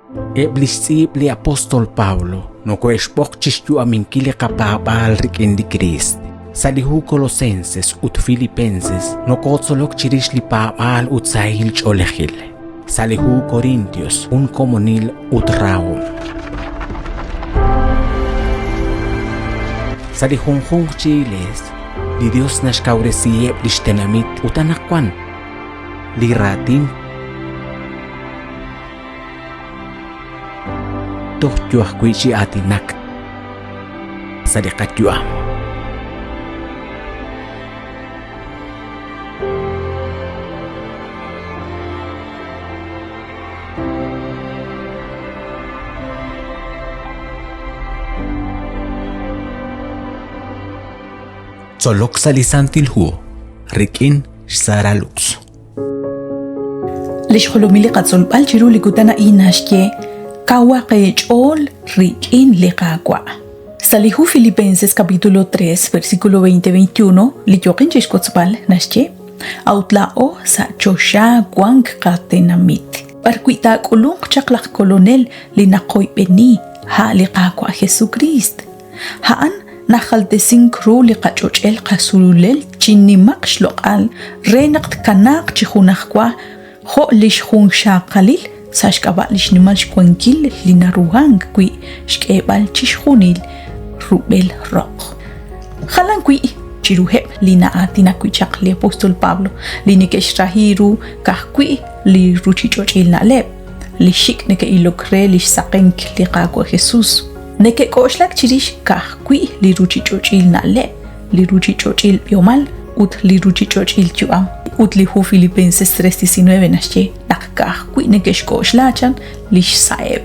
Eblisib li apostol Pablo, no coexpochis yu aminkile kapabal rikin di Christ. Salihu Colosenses ut Filipenses, no kotzolok chirish li pabal ut sahil cholehil. Salihu Corintios, un comunil ut raum. Salihunjung chiles, li Dios nashkauresiye lishtenamit utanakwan, li ratin tohjuah kuichi atinak sadikatyuam. Solok salisantilhu rikin saralux. Lishkolomili katzol balchiru likutana inashke kawa qechol rikin liqaqwa. Salihu Filipenses capítulo 3 versículo 20-21 liyoqin chishkotzbal nashke autlao sa chosha guang katenamit. Barkuita kulung chaklak kolonel linakoy beni ha liqaqwa Jesucrist. Haan nahaltesin kru liqachochel qasululel chinimaq shloqal renaqt kanak chihunaqwa ho lishjun shaqalil sashkaba lishnimal shkwankil linaruhang kui shkebal chishjunil rubel roq khalan kui chiruheb lina atina kui chaqli apostol Pablo linikesh rahiru kahkui li ruchichochil naleb lishik neke ilokre lishsaqenk liqaqwa Jesus neke koшлak chirish kahkui li ruchichochil naleb li ruchichochil biomal ut li ruchichochil chuam ut li hu Filipenses 3:19 nashche nak kahkui neke shkoshlachan lish saeb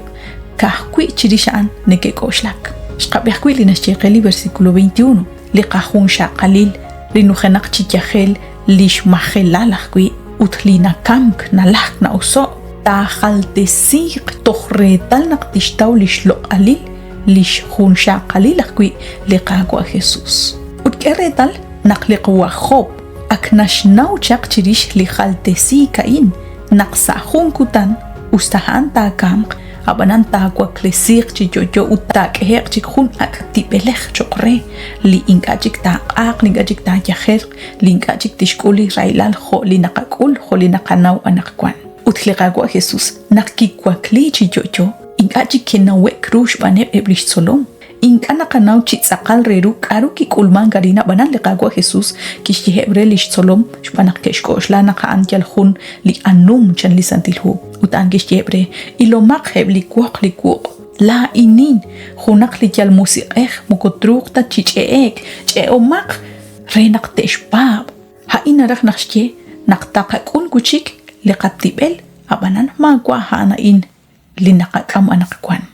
kahkui chirishan neke koшлak shqabihkui li nashche qeli versículo 21 li qahun shaqalil li nujenak chikyahel lish majelalakui ut li nakamk nalak na uso ta khaltesiq tohretal nak tishtaw lish loqalil lish hun shaqalil akui liqaqwa Jesus ut keretal naqliqwa khob aknashnaw chaq chirish li khaltesi kain naqsahun kutan ustahan ta kam abanan ta kwa klesiq chi jojo utak heq chi khun ak tibelekh chokre li ingajik ta aq li ingajik ta yaher li ingajik tishkuli railal kho li naqakul kho li naqanaw anaqkwan utliqaqwa Jesus naqkikwa kli chi jojo ingajik kenawe krush baneb eblish solom inkana kanaw chitsaqal reru karu ki kulman garina banan liqaqwa Jesus kish hebre lish solom shpanak keshkoshla naqa anjal khun li anum chan li santilhu utan kish hebre ilomaq hebli kuq la inin khunak li jal musiqeh mukotruqta chicheek cheomaq renaq teshpab ha inaraq naqshke naqtaqakun kuchik liqatibel abanan magwa hana in linaqakam anaqkwan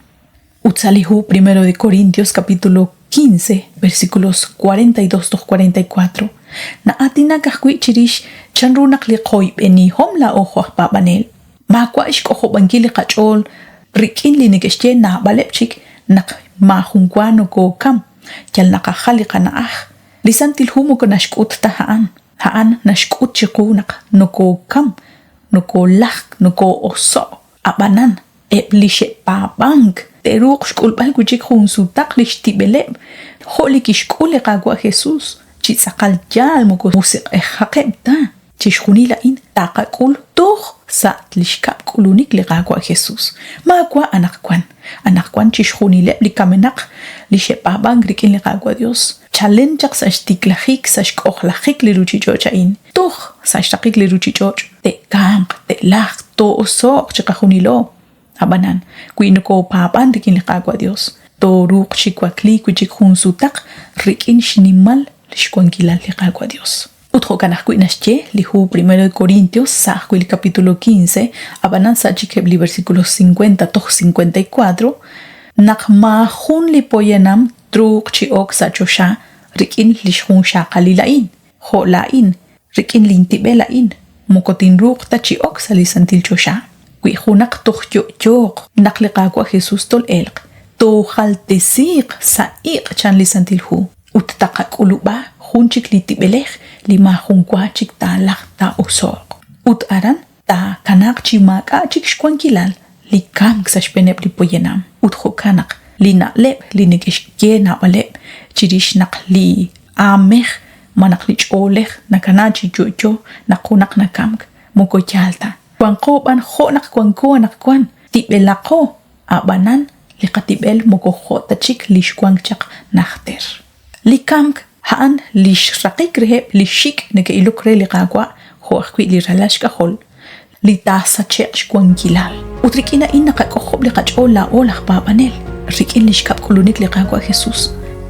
Utsalihu 1 de Corintios capítulo 15 versículos 42-44 na atina kahkui chirish chanrunak liqoy beni homla ojo babanel makwa ishkoho bangili qachol rikin linigeshte na balepchik nak mahungwano ko kam yal naqakhaliqa na lisantil humo ko nashkut haan nashkut chiqunak noko kam noko lak noko oso abanan eblishe babank teruq shkulbal kuchik khun sutak lishtibeleb holik ishkul liqaqwa Jesus chitsaqal jal moko musiq haqebta chishkhunila in taqakul toh sa lishkap kulunik liqaqwa Jesus makwa anaqkwan chishkhunile likamenaq lishepabang rikin liqaqwa Dios challengaq sashtiklajik sashkohlajik liruchichochain toh sashtaqik liruchichoch te kamq te laq to osoq chiqahunilo abanan kuinko papan rikin liqaqwa Dios toruq shikwakli kuchik hun sutak rikin shnimal lishkwankilal liqaqwa Dios utjo kanaj kuinashche lihu 1 de Corintios sa kuil capítulo 15 abanan sa chikebli versículos 50-54 naqma hun lipoyanam truq chiok sa chosha rikin lishhun shaqalilain holain rikin lintibelain mokotin ruq ta chiok sa lisantil chosha kui hunak tohyoyoq naqliqaqwa Jesus tol elq to khaltesiq sa'iq chan lisantilhu uttaqakuluba hunchik litibelej lima hunkwa chik talaq ta usoq ut aran ta kanak chimaka chik shkwankilal li kam sa shpenep li poyenam uthokanak li na lep li negishke na balep chirish nak li amech manak li cholech nakanachi jojo nakunak na kamk moko chalta kwan ko ban ho nak kwan ko nak kwan tibelako abanan li katibel moko ho tachik lish kwan chak nachter li kamk haan lish rakik rehep li shik neke ilukre li qagwa ho akwi li ralash ka hol li tasa chech kwan gilal utrikina inna ka kohob li qachola olah babanel rikin lish kap kulunik li qagwa Jesus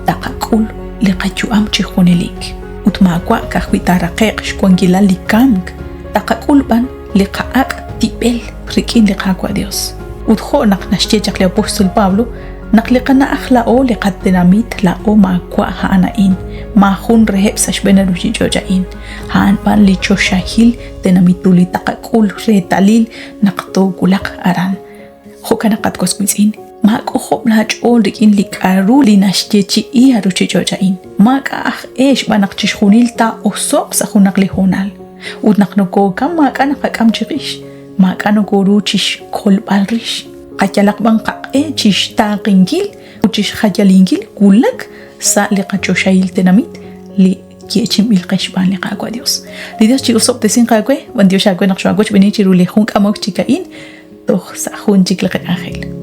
takakul li qachuam chihunelik utmagwa kahwi tarakek kwan gilal li kamk takakul ban li qaak tibel rikin li qagwa Dios utho nak nashtiechak li apostol Pablo naklikana akhla o liqat dinamit la o magwa haanain mahun rehep sa shbena lushi jojain haan pan licho shahil dinamituli takakul retalil nakto gulak aran hokana katkos kuisin mag ohop lahaj ol rikin likaru linashtiechi i haruchi jojain mag ah esh banak chishunil ta osok sa hunak lihonal utnak noko kam mag anakakam chirish mag anogoru chish kolbalrish qajalak bang qaqe chish taqingil uchish khajalingil kulak sa liqacho shayil tenamit li kiechim ilqeshban liqaqwa Dios li Dios chi usop tesin qaqwe wan Dios shaqwe naqshwa goch beni chiru li khunk amok chikain toh sa khun chik liqa angel